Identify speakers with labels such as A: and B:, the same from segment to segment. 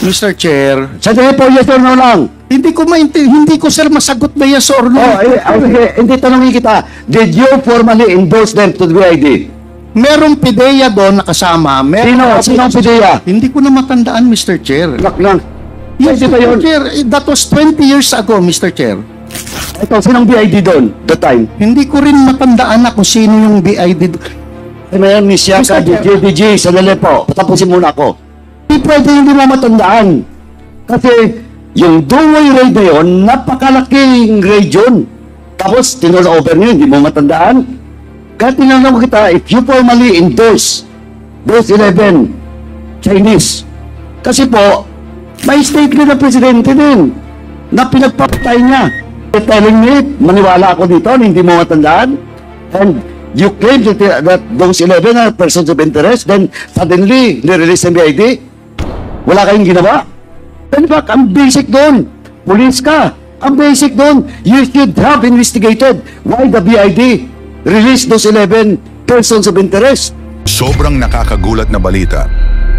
A: Mr. Chair,
B: Sandali po, yes or no lang.
A: hindi ko sir masagot na yes or no.
B: Okay, hindi tanongin kita. Did you formally endorse them to the BID?
A: Merong PIDEA doon na kasama.
B: Sino ang PIDEA?
A: Hindi ko na matandaan, Mr. Chair.
B: Lak lang.
A: Yes,
B: Pwede ba
A: Mr.
B: yun?
A: Chair, that was 20 years ago, Mr. Chair.
B: Ito, sinong BID doon? The time.
A: Hindi ko rin matandaan na kung sino yung BID.
B: Ay, mayan, Miss Yaka,
A: Mr.
B: JDG, sandali po. Patapusin muna ako. Hindi pwede hindi mo matandaan. Kasi, yung Dumoy raid na yun, napakalaking raid yun. Tapos, tinurnover nyo, hindi mo matandaan. Kaya tinanong kita, if you formally endorse those 11 Chinese, kasi po, may statement na presidente din na pinagpapatay niya. You're telling me, maniwala ako dito, hindi mo matandaan? And you claim that those 11 are persons of interest, then suddenly, nirelease ng BID? Wala kayong ginawa? In fact, ang basic doon, police ka. Ang basic doon, you should have investigated why the BID released those 11 persons of interest.
C: Sobrang nakakagulat na balita.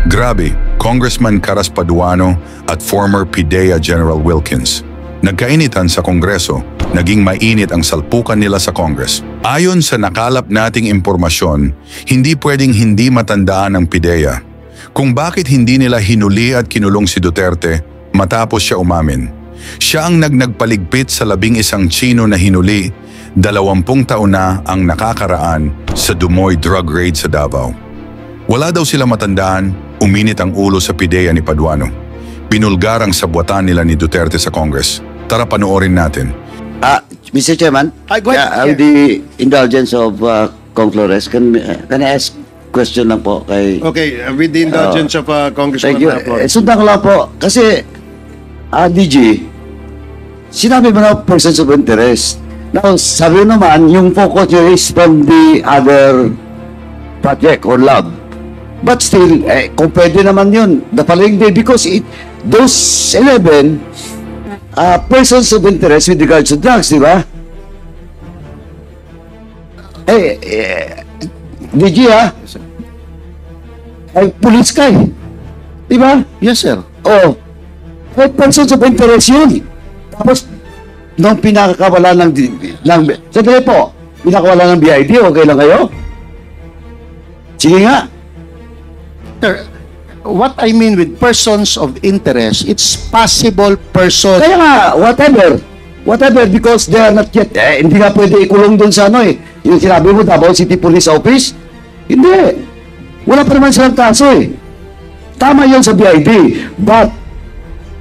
C: Grabe, Congressman Caras Paduano at former PIDEA General Wilkins. Nagkainitan sa Kongreso, naging mainit ang salpukan nila sa Congress. Ayon sa nakalap nating impormasyon, hindi pwedeng hindi matandaan ng PIDEA kung bakit hindi nila hinuli at kinulong si Duterte matapos siya umamin. Siya ang nagpaligpit sa 11 Chino na hinuli, 20 taon na ang nakakaraan sa Dumoy drug raid sa Davao. Wala daw sila matandaan, uminit ang ulo sa PIDEA ni Paduano. Pinulgar ang sabwatan nila ni Duterte sa Congress. Tara panoorin natin.
B: Mr. Chairman,
A: Go ahead.
B: with the indulgence of Kong Flores, can I ask question lang po kay...
D: Okay, with the indulgence of Congressman
B: Thank you.
D: Flores.
B: Sundan ko lang po, kasi DG, sinabi mo na persons of interest. Now, sabi mo naman, yung focus nyo is from the other project or lab. But still, kung pwede naman yun, the following day, because those 11 persons of interest with regards to drugs, di ba? DG police ka di ba?
A: Yes, sir.
B: Oh, persons of interest yun. Tapos, nung pinakakawala sandali po, pinakawala ng BID, okay lang kayo? Sige nga.
A: Sir, what I mean with persons of interest, it's possible person.
B: Kaya nga, whatever, because they are not yet, hindi nga pwede ikulong dun sa yung sinabi mo, Davao City Police Office, hindi. Wala pa naman silang kaso Tama yun sa BID, but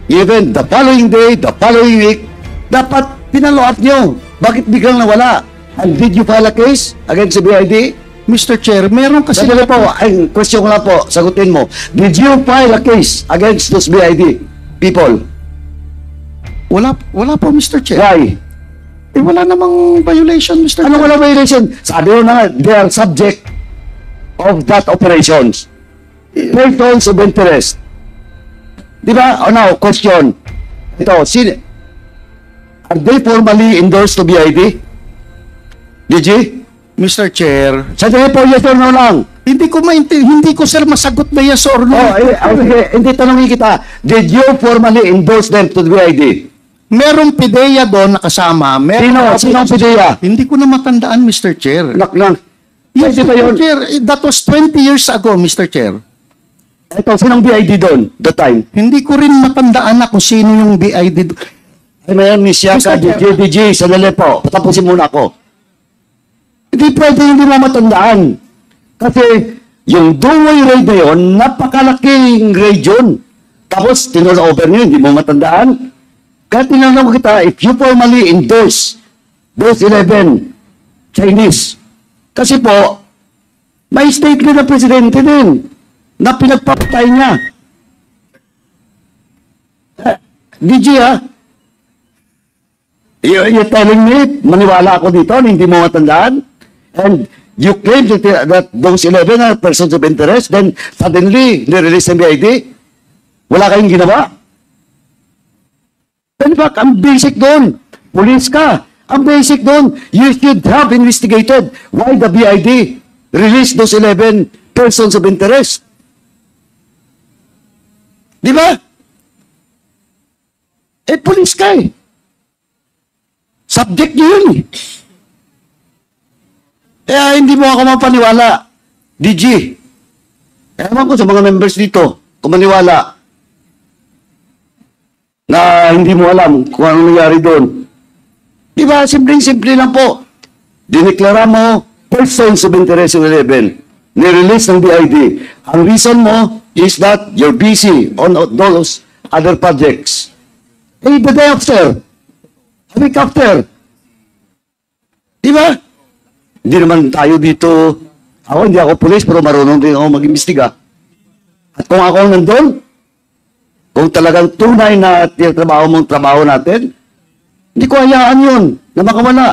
B: even the following day, the following week, dapat pinalo up nyo. Bakit biglang nawala? And did you file a case against the BID?
A: Mr. Chair, meron kasi...
B: Sandali po, ay, question ko lang po, sagutin mo. Did you file a case against those BID people?
A: Wala po, Mr. Chair.
B: Why?
A: Wala namang violation, Mr.
B: Ano
A: Chair.
B: wala violation? Sabi mo na nga, they are subject of that operations. Persons of interest. Di ba? O now, question. Ito, are they formally endorsed to BID? DG?
A: Mr. Chair,
B: Sandali po, yes or no lang.
A: hindi ko sir masagot na yes or no.
B: Okay, hindi tanongin kita. Did you formally endorse them to the BID?
A: Merong PIDEA doon na kasama.
B: Sino ang PIDEA?
A: Hindi ko na matandaan, Mr. Chair.
B: Lak lang.
A: Yes,
B: Pwede ba
A: Mr.
B: yun?
A: Chair, that was 20 years ago, Mr. Chair.
B: Ito, sinong BID doon? The time.
A: Hindi ko rin matandaan na kung sino yung BID.
B: Ay, mayan, Miss Yaka,
A: Mr. Chair.
B: JDG, sandali po. Patapusin muna ako. Hindi pwede hindi mo matandaan. Kasi yung Dumoy raid na yun, napakalaking raid yun. Tapos, tinurnover nyo, hindi mo matandaan. Kaya tinanong kita, if you formally endorse those 11 Chinese, kasi po, may statement na presidente din na pinagpapatay niya. DG you're telling me, maniwala ako dito, hindi mo matandaan? And you claim that those 11 are persons of interest, then suddenly, nirelease ng BID? Wala kayong ginawa? In fact, ang basic doon, police ka. Ang basic doon, you should have investigated why the BID released those 11 persons of interest. Di ba? Police ka eh. Subject nyo yun eh. Kaya hindi mo ako mapaniwala, DG. Ewan ko sa mga members dito, kung maniwala na hindi mo alam kung ano nangyari doon. Di ba? Simple lang po. Dineklara mo persons of interest in 11. Nirelease ng BID. Ang reason mo is that you're busy on those other projects. Eh, the day after, a week after, di ba? Hindi naman tayo dito, hindi ako police, pero marunong din ako mag-imbestiga. At kung ako nandun, kung talagang tunay na trabaho mong trabaho natin, hindi ko hayaan yun na makawala.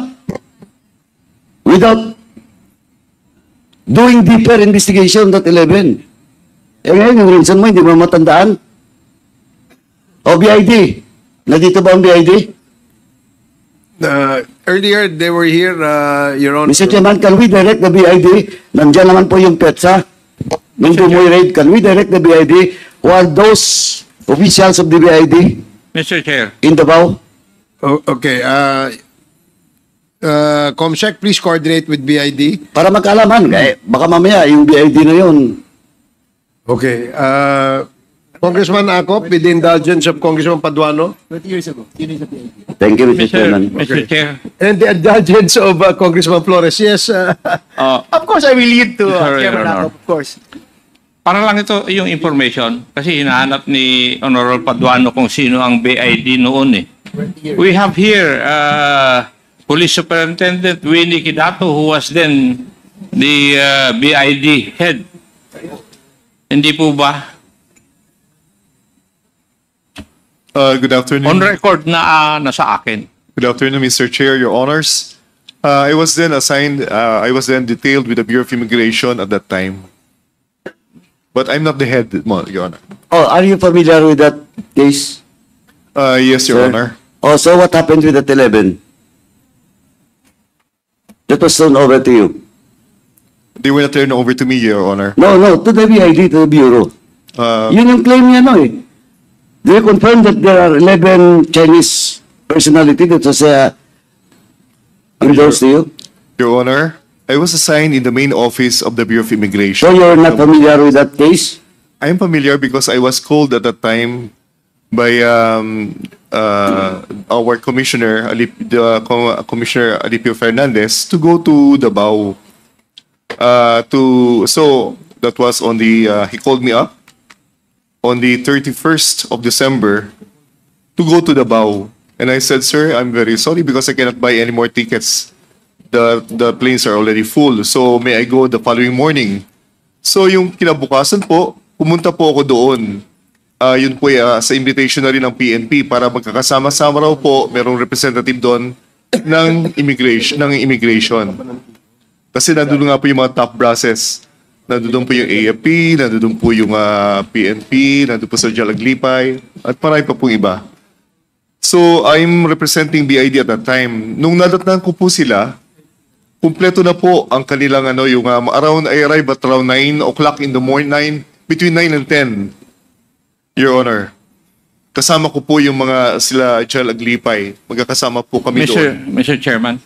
B: Without doing deeper investigation that 11. Eh ngayon, yung reason mo, hindi mo matandaan. O BID, nandito ba ang BID?
D: Earlier, they were here, Your Honor.
B: Mr. Chairman, can we direct the BID? Nandiyan naman po yung PETSA. Nung Dumoy raid, can we direct the BID? Who are those officials of the BID
E: Mr. Chair,
B: in Davao?
D: Okay. Comsec, please coordinate with BID.
B: Para magkaalaman. Baka mamaya yung BID na yun.
D: Okay. Congressman Acop, with the indulgence of Congressman Paduano.
B: Thank you, Mr. Chairman.
E: Mr. Chair.
D: And the indulgence of Congressman Flores. Yes.
F: Of course, I will yield to
E: Sorry,
F: Chairman
E: Your Honor.
F: Acop, of course.
E: Para lang ito yung information kasi hinahanap ni Honorable Paduano kung sino ang BID noon eh. We have here Police Superintendent Winnie Kidato who was then the BID head. Hindi po ba?
G: Good afternoon.
E: On record na nasa akin.
G: Good afternoon, Mr. Chair, Your Honors. I was then detailed with the Bureau of Immigration at that time. But I'm not the head, Your Honor.
B: Oh, are you familiar with that case?
G: Yes, Your
B: Sir?
G: Honor.
B: Oh, so what happened with that 11? That was turned over to you.
G: They were not turned over to me, Your Honor.
B: No, to the BID, to the Bureau. Yun yung claim niya, no eh. Do you confirm that there are 11 Chinese personality that was endorsed to you?
G: Your Honor, I was assigned in the main office of the Bureau of
B: So
G: Immigration.
B: you're not familiar with that case?
G: I'm familiar because I was called at that time by our commissioner, Commissioner Alipio Fernandez, to go to Davao. So that was on the, he called me up on the 31st of December to go to Davao. And I said, sir, I'm very sorry because I cannot buy any more tickets. The planes are already full. So may I go the following morning? So yung kinabukasan po, pumunta po ako doon. Yun po sa invitation na rin ng PNP para magkakasama-sama raw po, merong representative doon ng immigration. Kasi nandun nga po yung mga top brasses. Nandun po yung AFP, nandun po yung PNP, nandun po sa Jalaglipay, at marami pa pong iba. So, I'm representing BID at that time. Nung nadatnan ko po sila, kumpleto na po ang kanilang yung I arrived at around 9 o'clock in the morning, between 9 and 10, Your Honor. Kasama ko po yung mga sila Jalaglipay. Magkakasama po kami doon.
E: Mr. Chairman.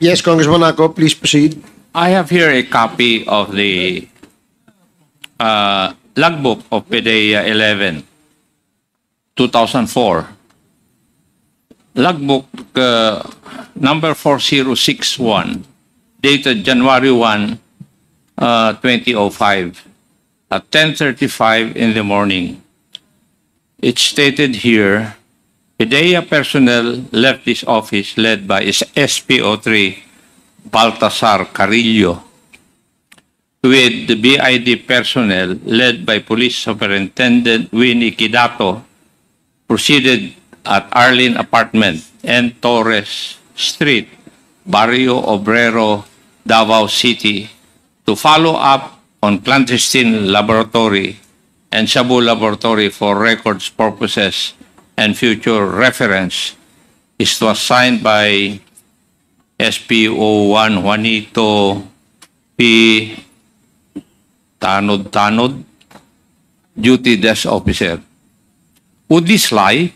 D: Yes, Congressman Acop, please proceed.
E: I have here a copy of the logbook of PDEA 11, 2004. Logbook number 4061, dated January 1, 2005, at 10:35 in the morning. It's stated here, PDEA personnel left this office led by SPO3 Baltasar Carillo, with the BID personnel led by Police Superintendent Winnie Kidato, proceeded at Arlene Apartment and Torres Street, Barrio Obrero, Davao City, to follow up on clandestine laboratory and Shabu laboratory for records purposes and future reference. It was signed by SPO1 Juanito P. Tanod, Duty Desk Officer. Would this lie?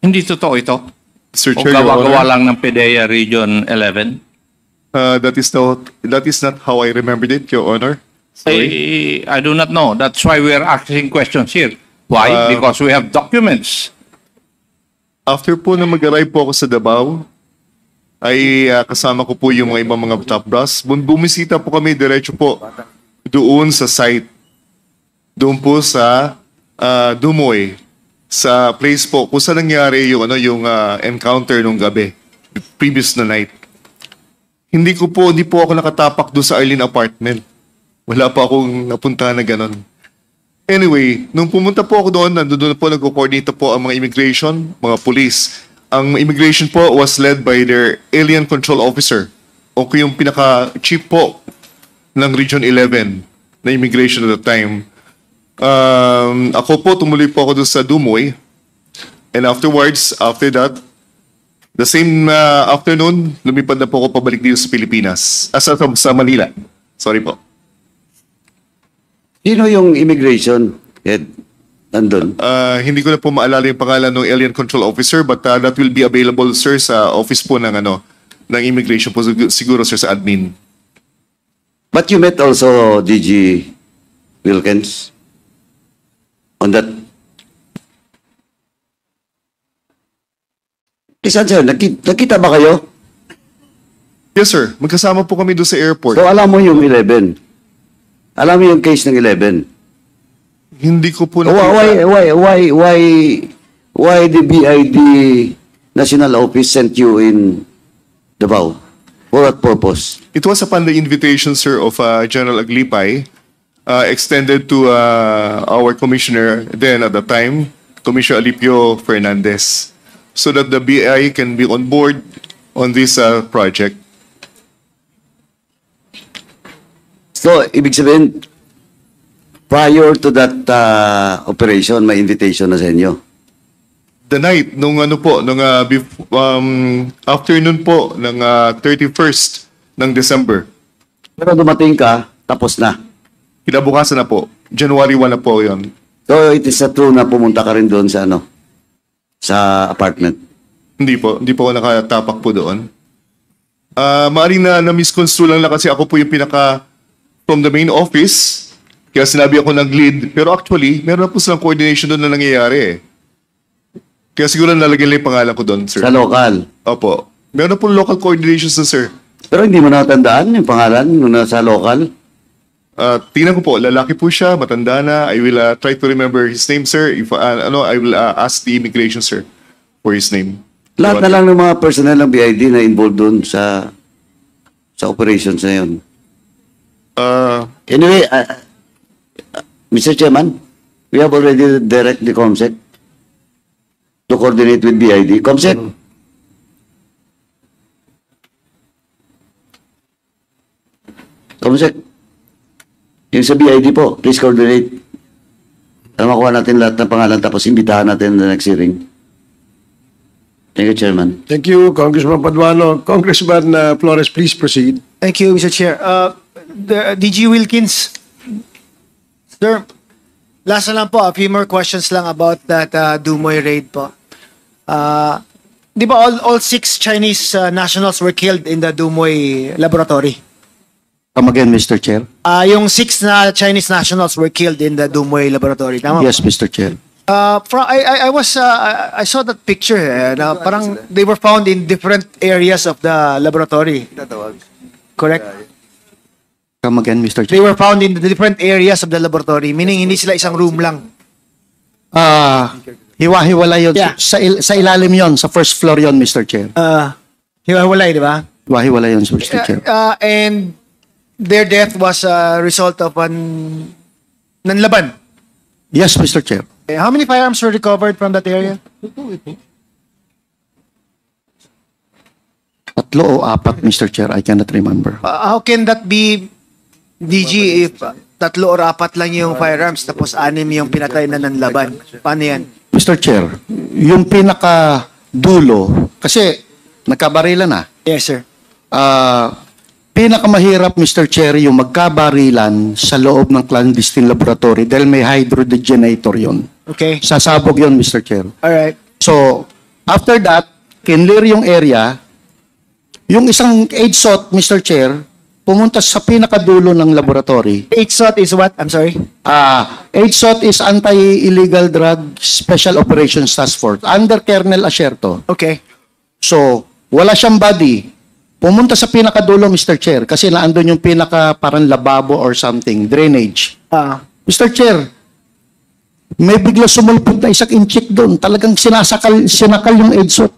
E: Hindi totoo ito.
G: Sir
E: O
G: Chair, Your
E: gawa-gawa
G: Honor,
E: lang ng PDEA Region 11?
G: that is not how I remembered it, Your Honor.
E: I do not know. That's why we are asking questions here. Why? Because we have documents.
G: After po na mag-arrive po ako sa Davao, ay kasama ko po yung mga ibang mga top brass. Bumisita po kami diretso po doon sa site. Doon po sa Dumoy, sa place po kung saan nangyari yung encounter nung gabi, previous na night. Hindi po ako nakatapak doon sa Arlene apartment. Wala pa akong napunta na ganun. Anyway, nung pumunta po ako doon, nandun po nagko-coordinate po ang mga immigration, mga police. Ang immigration po was led by their alien control officer o yung pinaka-chief po ng Region 11 na immigration at the time. Ako po, tumuloy po ako doon sa Dumoy. And after that, the same afternoon, lumipad na po ako pabalik dito sa Pilipinas. Sa Manila. Sorry po.
B: Sino yung immigration head nandun?
G: Hindi ko na po maalala yung pangalan ng alien control officer, but that will be available, sir, sa office po ng ng immigration po, siguro, sir, sa admin.
B: But you met also DG Wilkins on that. Saan sir? Nakita ba kayo?
G: Yes, sir. Magkasama po kami doon sa airport.
B: So alam mo yung 11? Alam mo yung case ng 11?
G: Hindi ko po
B: Why the BID National Office sent you in Davao? For what purpose?
G: It was upon the invitation, sir, of General Aglipay, extended to our commissioner then at the time, Commissioner Alipio Fernandez, so that the BI can be on board on this project.
B: So, ibig sabihin, prior to that operation, may invitation na sa inyo?
G: The night, nung afternoon po, ng 31st ng December.
B: Pero dumating ka, tapos na.
G: Kinabukasan na po. January 1 na po yon.
B: So, it is true na pumunta ka rin doon sa sa apartment?
G: Hindi po ako nakatapak po doon. Maaaring na-misconstrue lang kasi ako po yung from the main office, kaya sinabi ako nag-lead. Pero actually, meron na po silang coordination doon na nangyayari eh. Kaya siguro nalagyan lang yung pangalan ko doon, sir.
B: Sa local?
G: Opo. Meron na po local coordinations doon, sir.
B: Pero hindi mo natandaan yung pangalan nung nasa local?
G: Tingnan ko po, lalaki po siya, matanda na. I will try to remember his name, sir. If I will ask the immigration, sir, for his name.
B: Lahat na lang ng mga personnel ng BID na involved doon sa operations na yun. Anyway, Mr. Chairman, we have already directed the COMSEC to coordinate with BID. COMSEC? COMSEC? Yung sa BID po, please coordinate. Makuha natin lahat ng pangalan tapos imbitahan natin the next hearing. Thank you, Chairman.
D: Thank you, Congressman Paduano. Congressman Flores, please proceed.
F: Thank you, Mr. Chair. The DG Wilkins, sir, last na lang po, a few more questions lang about that Dumoy raid po. Di ba all 6 Chinese nationals were killed in the Dumoy laboratory?
A: Come again, Mr. Chair.
F: Yung 6 na Chinese nationals were killed in the Dumoy laboratory. Tama
A: Yes,
F: ba?
A: Mr. Chair.
F: I saw that picture na parang they were found in different areas of the laboratory. Correct?
A: Come again, Mr.
F: They
A: Chair.
F: were found in the different areas of the laboratory, meaning hindi sila isang room lang.
A: Hiwa-hiwala yun.
F: Yeah.
A: Sa ilalim yon, sa first floor yon, Mr. Chair.
F: Hiwa-hiwalay, di ba?
A: Hiwa-hiwala yun, Mr. Chair.
F: And their death was a result of nanlaban.
A: Yes, Mr. Chair.
F: How many firearms were recovered from that area?
A: 3 o 4, Mr. Chair. I cannot remember.
F: How can that be, DG, if 3 or 4 lang yung firearms tapos 6 yung pinatay na nanlaban? Paano yan?
A: Mr. Chair, yung pinaka-dulo, kasi nagkabarila na.
F: Yes, sir.
A: Pinakamahirap, Mr. Chair, yung magkabarilan sa loob ng clandestine laboratory dahil may hydrodegenator yon.
F: Okay.
A: Sasabog yon, Mr. Chair.
F: All right.
A: So, After that, kinlear yung area. Yung isang AIDSOT, Mr. Chair, pumunta sa pinakadulo ng laboratory.
F: HSOT is what? I'm sorry.
A: AIDSOT is Anti-Illegal Drug Special Operations Task Force under Colonel Asierto.
F: Okay.
A: So, wala siyang body. Pumunta sa pinakadulo, Mr. Chair, kasi naandun yung pinaka parang lababo or something, drainage. Mr. Chair, may bigla sumulpot na isang inchik doon. Talagang sinakal yung AIDSOT.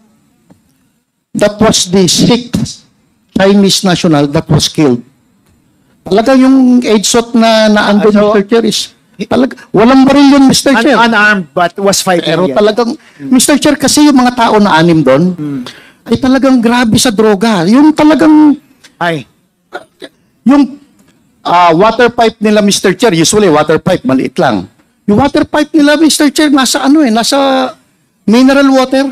A: That was the 6th Chinese national that was killed. Talagang yung AIDSOT na naandun,
F: So,
A: Mr. Chair, is talaga, walang baril yun, Mr. Chair.
F: Unarmed but was fighting.
A: Pero
F: yeah.
A: talagang, Mr. Chair, kasi yung mga tao na anim doon, ay talagang grabe sa droga. Yung talagang,
F: Ay.
A: yung water pipe nila, Mr. Chair, usually water pipe, maliit lang. Yung water pipe nila, Mr. Chair, nasa nasa mineral water.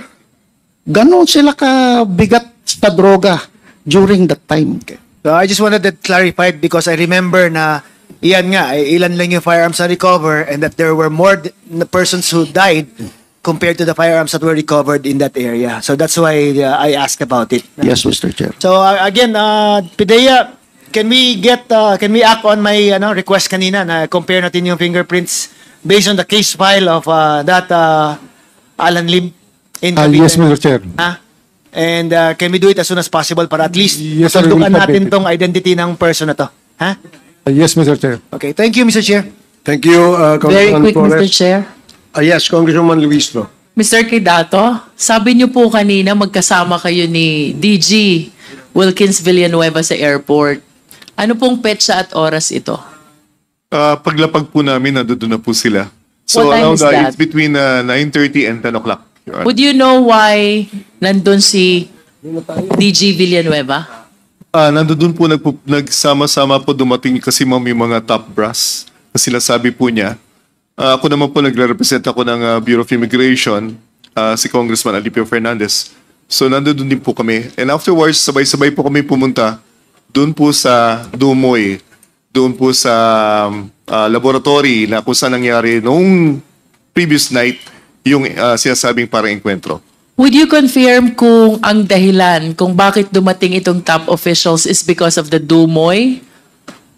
A: Ganon sila kabigat sa droga during that time.
F: So I just wanted that clarified because I remember na iyan nga, ilan lang yung firearms na recover and that there were more persons who died compared to the firearms that were recovered in that area. So that's why I asked about it.
A: Yes, Mr. Chair.
F: So again, Pidea, can we act on my request kanina na compare natin yung fingerprints based on the case file of that Alan Lim in Cavite?
H: Yes, Mr. Chair.
F: And can we do it as soon as possible para at least
H: Yes, sir,
F: tuntukan
H: we'll
F: natin
H: submit it.
F: tong identity ng person na to? Ha?
H: Yes, Mr. Chair.
F: Okay, thank you, Mr. Chair.
D: Thank you,
I: Very
D: Congressman
I: quick, Mr.
D: Flores.
I: Chair.
D: Yes, Congresswoman Luistro.
I: Mr. Quedato, sabi niyo po kanina magkasama kayo ni DG Wilkins Villanueva sa airport. Ano pong petsa at oras ito?
G: Paglapag po namin, nandun na po sila. So
I: What time
G: around
I: is that?
G: it's between 9:30 and 10 o'clock. Your Honor.
I: Would you know why nandun si DG Villanueva?
G: Nandun po nagsama-sama po dumating kasi ma'am yung mga top brass na sinasabi po niya. Ako naman po nagre-represent ako ng Bureau of Immigration, si Congressman Alipio Fernandez. So nandun din po kami. And afterwards, sabay-sabay po kami pumunta doon po sa Dumoy, doon po sa laboratory na kung saan nangyari noong previous night yung sinasabing parang enkwentro.
I: Would you confirm kung ang dahilan kung bakit dumating itong top officials is because of the Dumoy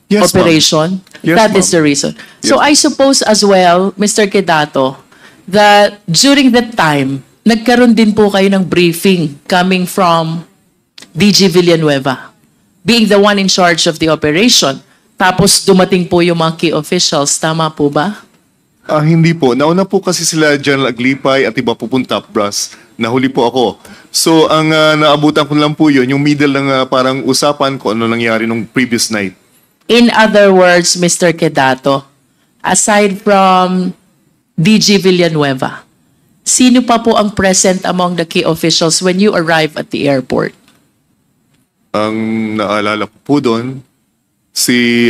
G: Yes, ma'am.
I: operation?
G: Yes,
I: That is
G: ma'am.
I: the reason. So
G: Yes.
I: I suppose as well, Mr. Quedato, that during that time, nagkaroon din po kayo ng briefing coming from DG Villanueva, being the one in charge of the operation. Tapos dumating po yung mga key officials. Tama po ba?
G: Hindi po. Nauna po kasi sila General Aglipay at iba po pong top brass. Nahuli po ako. So, ang naabutan ko lang po yun, yung middle ng parang usapan kung ano nangyari nung previous night.
I: In other words, Mr. Quedato, aside from DG Villanueva, sino pa po ang present among the key officials when you arrive at the airport?
G: Ang naalala ko po doon, si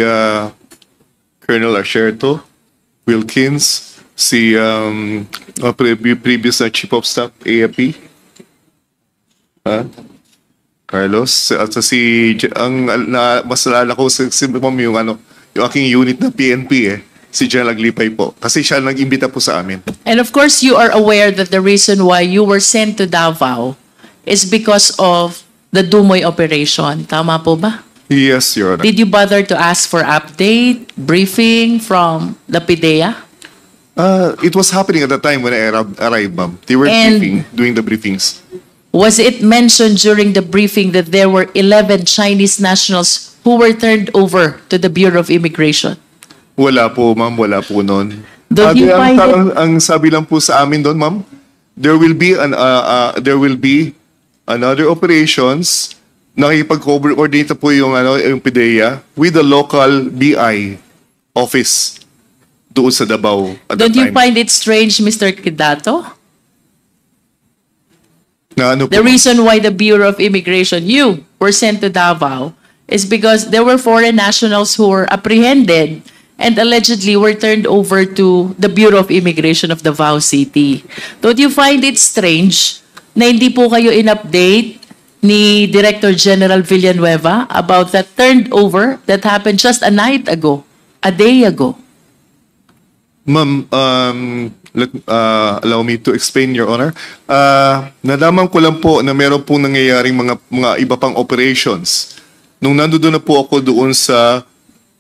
G: Colonel Asierto, Wilkins, si previous Chief of Staff, AFP, Carlos, at mas naalala ko si ma'am yung aking unit na PNP si General Aglipay po. Kasi siya nag-imbita po sa amin.
I: And of course, you are aware that the reason why you were sent to Davao is because of the Dumoy operation. Tama po ba?
G: Yes, Your Honor.
I: Did you bother to ask for update, briefing from the PIDEA?
G: It was happening at the time when I arrived, ma'am. They were
I: And-
G: doing the briefings.
I: Was it mentioned during the briefing that there were 11 Chinese nationals who were turned over to the Bureau of Immigration?
G: Wala po, ma'am. Wala po noon.
I: Don't you find
G: Ang sabi lang po sa amin doon, ma'am, there will be another operations. Nakikipag-coordinate po yung PIDEA with the local BI office doon sa Davao at
I: Don't
G: the
I: you
G: time.
I: find it strange, Mr. Quedato?
G: Na ano po,
I: The
G: ma'am?
I: reason why the Bureau of Immigration, you were sent to Davao, is because there were foreign nationals who were apprehended and allegedly were turned over to the Bureau of Immigration of Davao City. Don't you find it strange na hindi po kayo in-update ni Director General Villanueva about that turned over that happened just a night ago, a day ago?
G: Ma'am, allow me to explain, Your Honor. Nalaman ko lang po na meron pong nangyayaring mga iba pang operations. Nung nandoon na po ako doon sa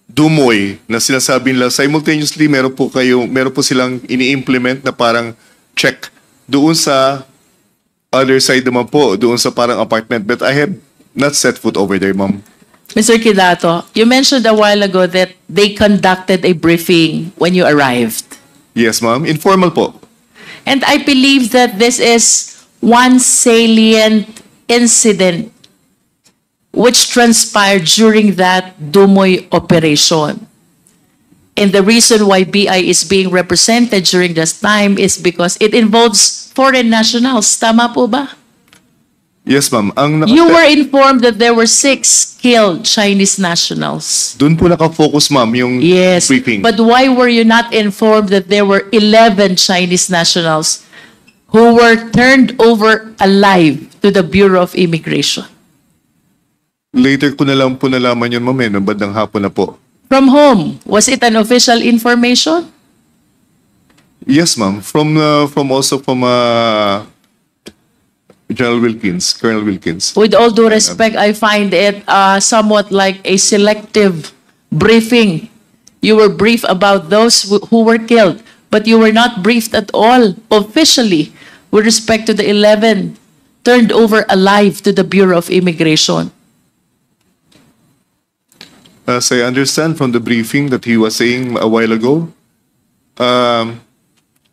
G: Dumoy, na sinasabi nila simultaneously meron po silang ini-implement na parang check doon sa other side naman po, doon sa parang apartment. But I have not set foot over there, ma'am.
I: Mr. Kidato, you mentioned a while ago that they conducted a briefing when you arrived.
G: Yes, ma'am. Informal po.
I: And I believe that this is one salient incident which transpired during that Dumoy operation. And the reason why BI is being represented during this time is because it involves foreign nationals. Tama po ba?
G: Yes, ma'am.
I: You were informed that there were 6 killed Chinese nationals.
G: Doon po nakafocus, ma'am, yung
I: Yes,
G: briefing.
I: but why were you not informed that there were 11 Chinese nationals who were turned over alive to the Bureau of Immigration?
G: Later ko na lang po nalaman yun, ma'am, ng bandang hapon na po.
I: From whom? Was it an official information?
G: Yes, ma'am. From General Wilkins, Colonel Wilkins.
I: With all due respect, I find it somewhat like a selective briefing. You were briefed about those who were killed, but you were not briefed at all officially with respect to the 11 turned over alive to the Bureau of Immigration.
G: As I understand from the briefing that he was saying a while ago,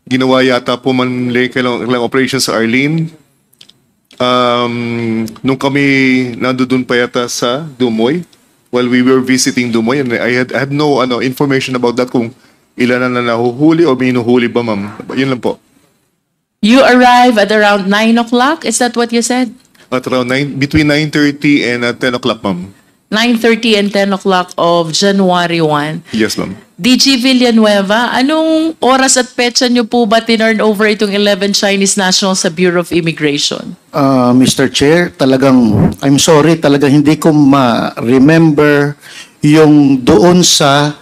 G: ginawa yata po kailang operations sa Arlene. Nung kami nandoon pa yata sa Dumoy, while we were visiting Dumoy, and I had no information about that, kung ilan na nahuhuli o may hinuhuli ba, ma'am. Yun lang po.
I: You arrive at around 9 o'clock? Is that what you said?
G: At around between 9:30 and 10 o'clock, ma'am.
I: 9:30 and 10 o'clock of January 1.
G: Yes, ma'am.
I: DG Villanueva, anong oras at petsa nyo po ba tinurn over itong 11 Chinese nationals sa Bureau of Immigration?
A: Mr. Chair, talagang, I'm sorry, talagang hindi ko ma-remember yung doon sa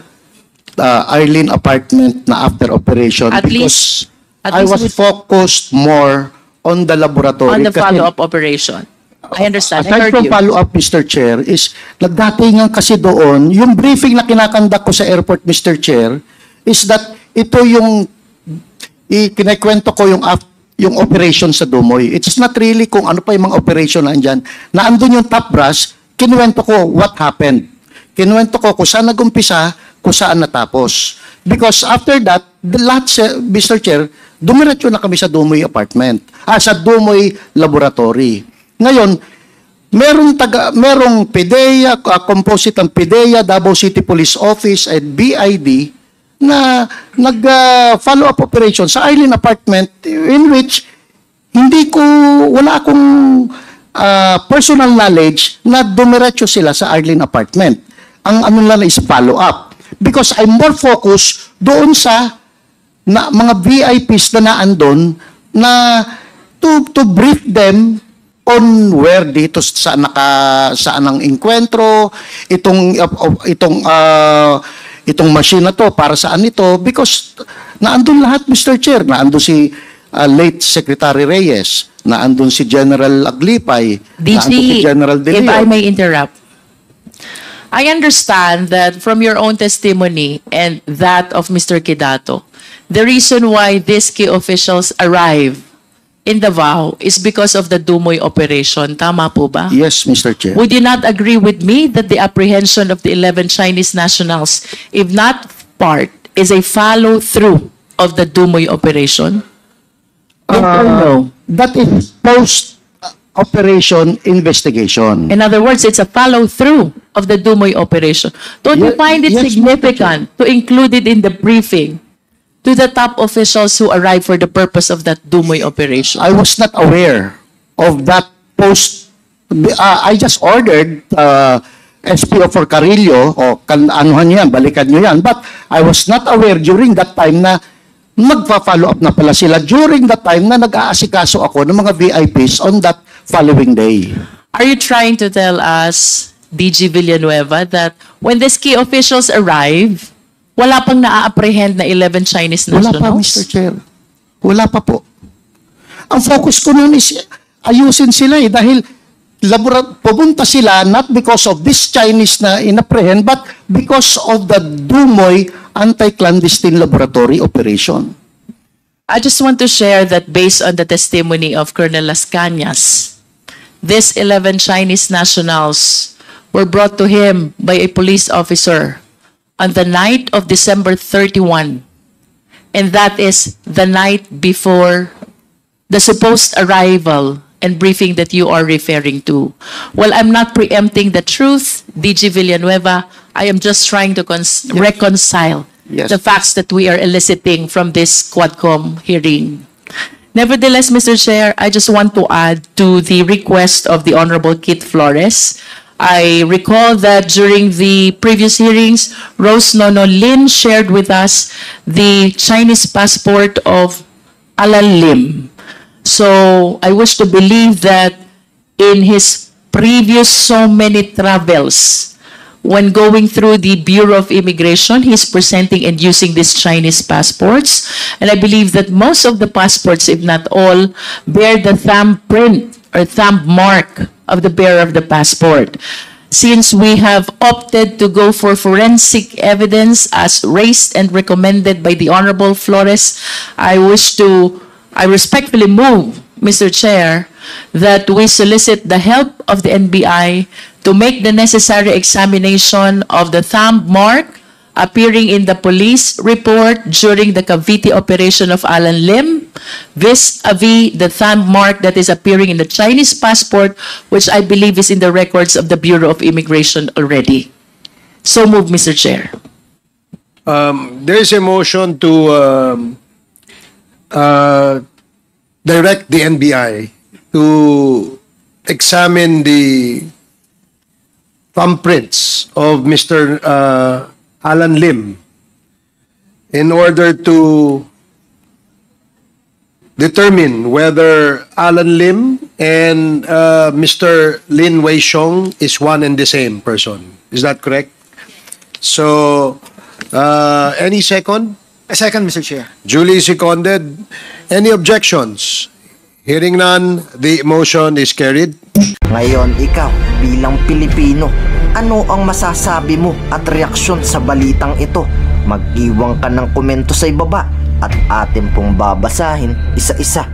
A: Arlene apartment na after operation
I: At
A: because
I: at
A: I
I: least
A: was
I: with-
A: focused more on the laboratory.
I: On the
A: kasi-
I: follow-up operation. I understand. I
A: Aside
I: heard
A: from
I: you.
A: follow-up, Mr. Chair, is nagdatingan kasi doon, yung briefing na kinakandak ko sa airport, Mr. Chair, is that ito yung kinikwento ko yung operation sa Dumoy. It's not really kung ano pa yung mga operation na andyan. Naandun yung top brass, kinuwento ko what happened. Kinuwento ko kung saan nagumpisa, kung saan natapos. Because after that, Mr. Chair, dumiretso na kami sa Dumoy apartment. Sa Dumoy laboratory. Ngayon, merong PIDEA, composite ng PIDEA, Davao City Police Office, at BID na nag-follow-up operation sa Arlene apartment in which wala akong personal knowledge na dumiretso sila sa Arlene apartment. Ang ano lang is follow-up. Because I'm more focused doon sa mga VIPs na naandun na to brief them on where dito saan ang enkwentro, itong machine na to, para saan ito, because naandun lahat, Mr. Chair. Naandun si late Secretary Reyes, naandun si General Aglipay, naandun si
I: DG,
A: General De
I: if I
A: Leon.
I: may interrupt. I understand that from your own testimony and that of Mr. Kidato, the reason why these key officials arrive in Davao is because of the Dumoy operation. Tama po ba?
A: Yes, Mr. Chair.
I: Would you not agree with me that the apprehension of the 11 Chinese nationals, if not part, is a follow-through of the Dumoy operation? Yes or no?
A: That is post-operation investigation.
I: In other words, it's a follow-through of the Dumoy operation. Don't you find it
A: yes,
I: significant to include it in the briefing to the top officials who arrived for the purpose of that Dumoy operation?
A: I was not aware of that post. I just ordered SPO for Carillo, o anuhan yan, balikan nyo yan. But I was not aware during that time na magpa-follow up na pala sila during that time na nag-aasikaso ako ng mga VIPs on that following day.
I: Are you trying to tell us, DG Villanueva, that when these key officials arrive, Wala pang na-apprehend na 11 Chinese
A: Wala
I: nationals?
A: pa, Mr. Chair. Wala pa po. Ang focus ko nun is ayusin sila dahil pumunta sila not because of this Chinese na inapprehend but because of the Dumoy anti-clandestine laboratory operation.
I: I just want to share that based on the testimony of Colonel Las Cañas, these 11 Chinese nationals were brought to him by a police officer on the night of December 31. And that is the night before the supposed arrival and briefing that you are referring to. Well, I'm not preempting the truth, DG Villanueva. I am just trying to reconcile
A: Yes.
I: the facts that we are eliciting from this Quadcom hearing. Nevertheless, Mr. Chair, I just want to add to the request of the Honorable Kit Flores. I recall that during the previous hearings, Rose Nono Lin shared with us the Chinese passport of Alan Lim. So I wish to believe that in his previous so many travels, when going through the Bureau of Immigration, he's presenting and using these Chinese passports. And I believe that most of the passports, if not all, bear the thumbprint or thumb mark of the bearer of the passport. Since we have opted to go for forensic evidence as raised and recommended by the Honorable Flores, I respectfully move, Mr. Chair, that we solicit the help of the NBI to make the necessary examination of the thumb mark appearing in the police report during the Cavite operation of Alan Lim, vis-a-vis the thumb mark that is appearing in the Chinese passport, which I believe is in the records of the Bureau of Immigration already. So move, Mr. Chair.
D: There is a motion to direct the NBI to examine the thumbprints of Mr. Alan Lim in order to determine whether Alan Lim and Mr. Lin Wei Xiong is one and the same person. Is that correct? So, any second?
F: A second, Mr. Chair.
D: Duly seconded. Any objections? Hearing none, the motion is carried.
H: Ngayon, ikaw, bilang Pilipino, ano ang masasabi mo at reaksyon sa balitang ito? Mag-iwan ka ng komento sa ibaba at atin pong babasahin isa-isa.